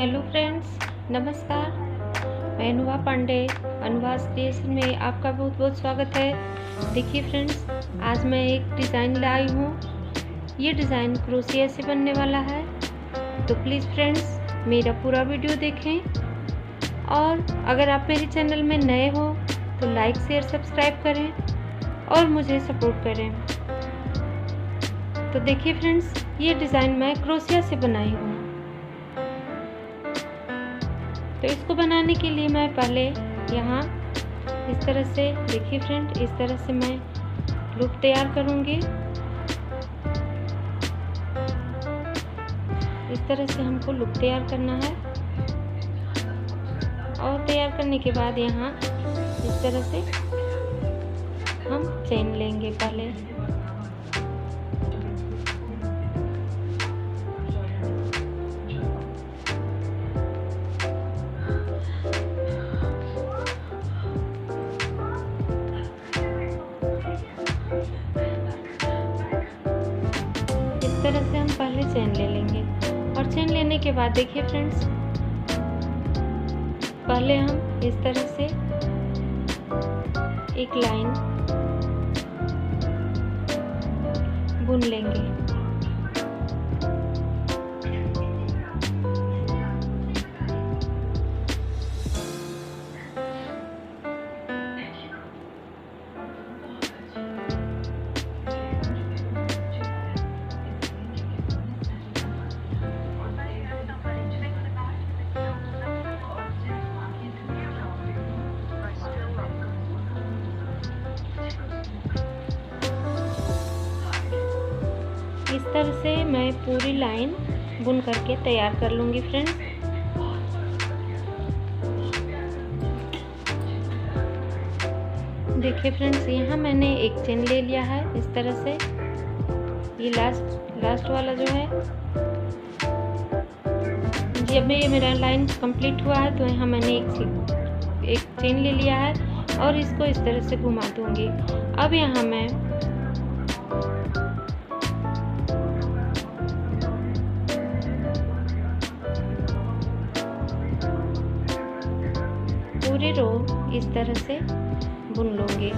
Hello friends, नमस्कार। मैं Anubha Pandey Anubha creation में आपका बहुत बहुत स्वागत है। देखिए फ्रेंड्स, आज मैं एक डिज़ाइन लाई हूँ। ये डिज़ाइन क्रोशिया से बनने वाला है, तो प्लीज़ फ्रेंड्स मेरा पूरा वीडियो देखें। और अगर आप मेरे चैनल में नए हो तो लाइक शेयर सब्सक्राइब करें और मुझे सपोर्ट करें। तो देखिए फ्रेंड्स, ये डिज़ाइन मैं क्रोशिया से बनाई हूँ। तो इसको बनाने के लिए मैं पहले यहाँ इस तरह से, देखिए फ्रेंड, इस तरह से मैं लूप तैयार करूँगी। इस तरह से हमको लूप तैयार करना है और तैयार करने के बाद यहाँ इस तरह से हम चेन लेंगे पहले। इस तरह से हम पहले चेन ले लेंगे और चेन लेने के बाद देखिए फ्रेंड्स, पहले हम इस तरह से एक लाइन बुन लेंगे। इस तरह से मैं पूरी लाइन बुन करके तैयार कर लूँगी फ्रेंड्स। देखिए फ्रेंड्स, यहाँ मैंने एक चेन ले लिया है इस तरह से। ये लास्ट वाला जो है, जब ये मेरा लाइन कंप्लीट हुआ है तो यहाँ मैंने एक चेन ले लिया है और इसको इस तरह से घुमा दूँगी। अब यहाँ मैं पूरी रो इस तरह से बुन लूँगी।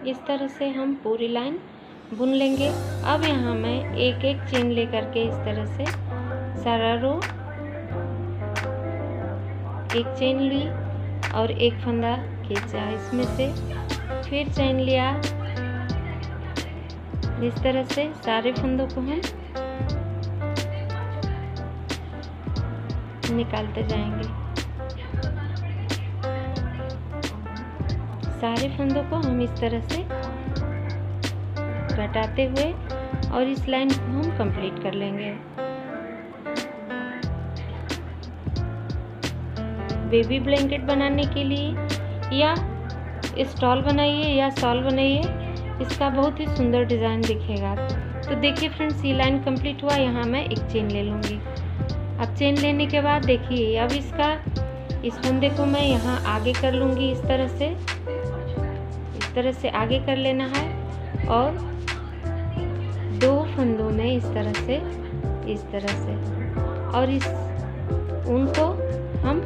इस तरह से हम पूरी लाइन बुन लेंगे। अब यहाँ मैं एक एक चेन लेकर के इस तरह से सारा रो एक चेन ली और एक फंदा खींचा इसमें से, फिर चेन लिया। इस तरह से सारे फंदों को हम निकालते जाएंगे। सारे फंदों को हम इस तरह से घटाते हुए और इस लाइन को हम कंप्लीट कर लेंगे। बेबी ब्लैंकेट बनाने के लिए या स्टॉल बनाइए या शॉल बनाइए, इसका बहुत ही सुंदर डिज़ाइन दिखेगा। तो देखिए फ्रेंड्स, ये लाइन कंप्लीट हुआ। यहाँ मैं एक चेन ले लूँगी। अब चेन लेने के बाद देखिए, अब इस फंदे को मैं यहाँ आगे कर लूँगी। इस तरह से आगे कर लेना है और दो फंदों में इस तरह से और उनको हम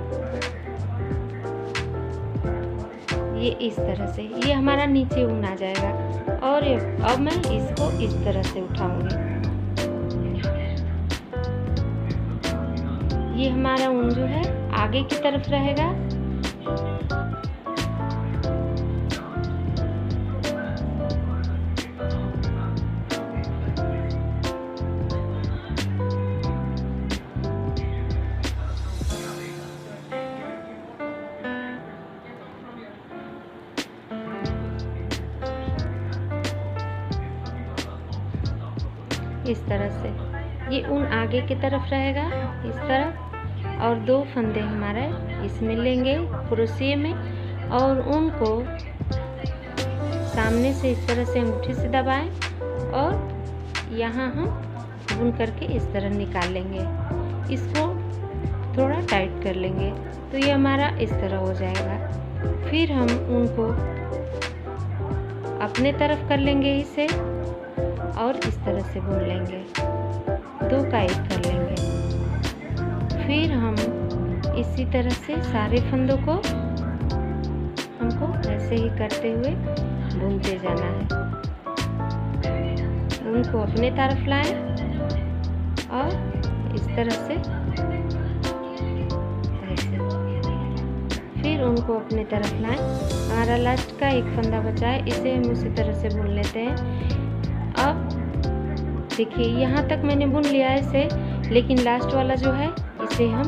ये इस तरह से, ये हमारा नीचे ऊन आ जाएगा। और अब मैं इसको इस तरह से उठाऊंगी। ये हमारा ऊन जो है आगे की तरफ रहेगा। इस तरह से ये ऊन आगे की तरफ रहेगा इस तरफ, और 2 फंदे हमारे इसमें लेंगे क्रोशिया में, और ऊन को सामने से इस तरह से अंगूठे से दबाएं और यहाँ हम बुन करके इस तरह निकाल लेंगे। इसको थोड़ा टाइट कर लेंगे तो ये हमारा इस तरह हो जाएगा। फिर हम ऊन को अपने तरफ कर लेंगे इसे, और इस तरह से बुन लेंगे, 2 का 1 कर लेंगे। फिर हम इसी तरह से सारे फंदों को हमको ऐसे ही करते हुए बुनते जाना है। ऊन को अपने तरफ लाएं और इस तरह से ऐसे, फिर उनको अपने तरफ लाएं। हमारा लास्ट का 1 फंदा बचा है, इसे हम उसी तरह से बुन लेते हैं। अब देखिए यहाँ तक मैंने बुन लिया है इसे, लेकिन लास्ट वाला जो है इसे हम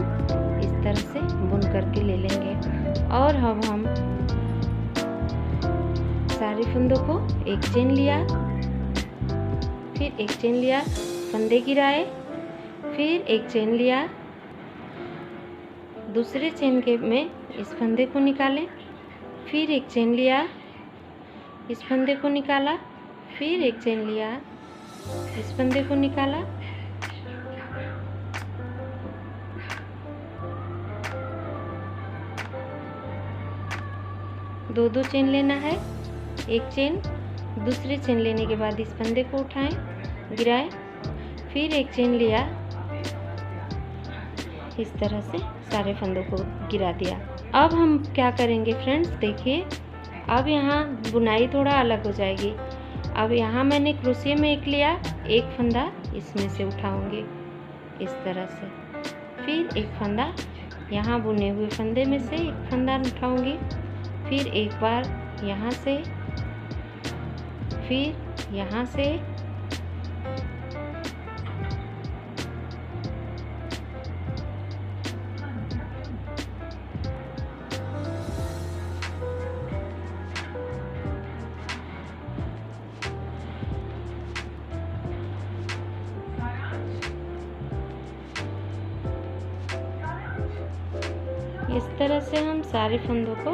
इस तरह से बुन करके ले लेंगे। और अब हम सारे फंदों को एक चेन लिया, फिर एक चेन लिया, फंदे गिराए, फिर एक चेन लिया, दूसरे चेन के में इस फंदे को निकालें, फिर एक चेन लिया, इस फंदे को निकाला, फिर एक चेन लिया, इस फंदे को निकाला, दो चेन लेना है, एक चेन, दूसरे चेन लेने के बाद इस फंदे को उठाएं, गिराएं, फिर एक चेन लिया, इस तरह से सारे फंदों को गिरा दिया। अब हम क्या करेंगे फ्रेंड्स, देखिए अब यहाँ बुनाई थोड़ा अलग हो जाएगी। अब यहाँ मैंने क्रोशिया में एक लिया, एक फंदा इसमें से उठाऊंगी इस तरह से, फिर एक फंदा यहाँ बुने हुए फंदे में से एक फंदा उठाऊंगी, फिर एक बार यहाँ से, फिर यहाँ से, इस तरह से हम सारे फंदों को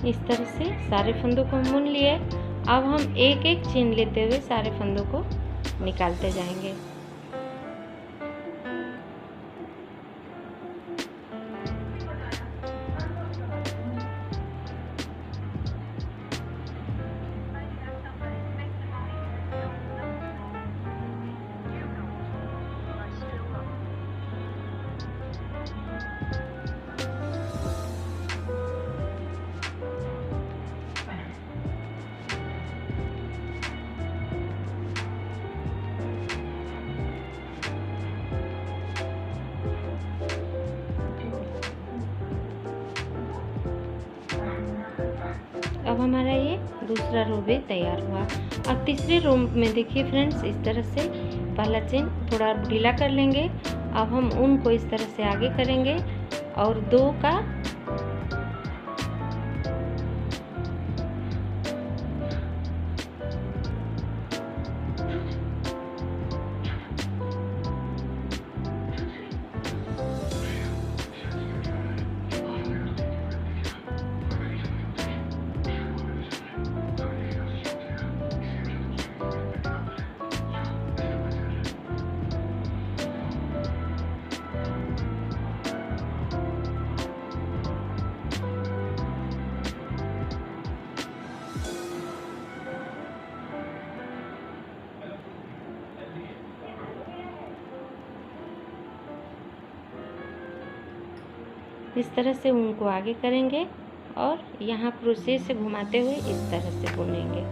इस तरह से सारे फंदों को हम बुन लिए। अब हम एक एक चेन लेते हुए सारे फंदों को निकालते जाएंगे। अब हमारा ये दूसरा रो भी तैयार हुआ। अब तीसरे रो में देखिए फ्रेंड्स, इस तरह से पहला चेन थोड़ा ढीला कर लेंगे। अब हम ऊन को इस तरह से आगे करेंगे और 2 का इस तरह से ऊन को आगे करेंगे और यहाँ क्रोशे से घुमाते हुए इस तरह से बुनेंगे।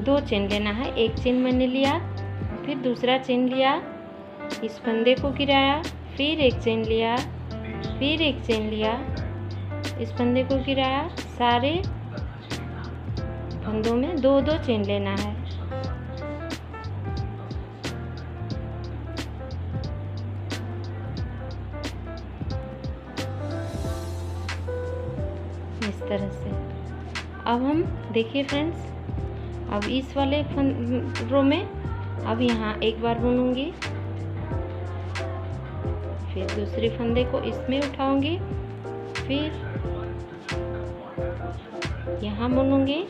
2 चेन लेना है। एक चेन मैंने लिया, फिर दूसरा चेन लिया, इस फंदे को गिराया, फिर एक चेन लिया, फिर एक चेन लिया, इस फंदे को गिराया। सारे फंदों में 2-2 चेन लेना है। इस तरह से। अब हम देखिए फ्रेंड्स, अब इस वाले रो में अब यहाँ एक बार बुनूंगी, फिर दूसरे फंदे को इसमें उठाऊंगी, फिर यहाँ बुनूंगी,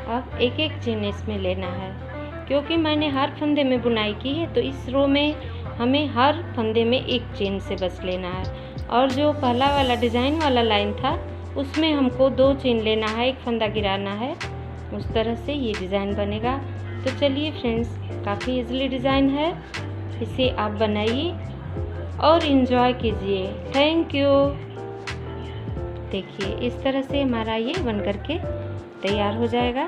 अब एक एक चेन इसमें लेना है। क्योंकि मैंने हर फंदे में बुनाई की है तो इस रो में हमें हर फंदे में एक चेन से बस लेना है। और जो पहला वाला डिज़ाइन वाला लाइन था उसमें हमको 2 चेन लेना है, एक फंदा गिराना है। उस तरह से ये डिज़ाइन बनेगा। तो चलिए फ्रेंड्स, काफ़ी इजीली डिज़ाइन है, इसे आप बनाइए और इन्जॉय कीजिए। Thank you. देखिए इस तरह से हमारा ये बन करके तैयार हो जाएगा।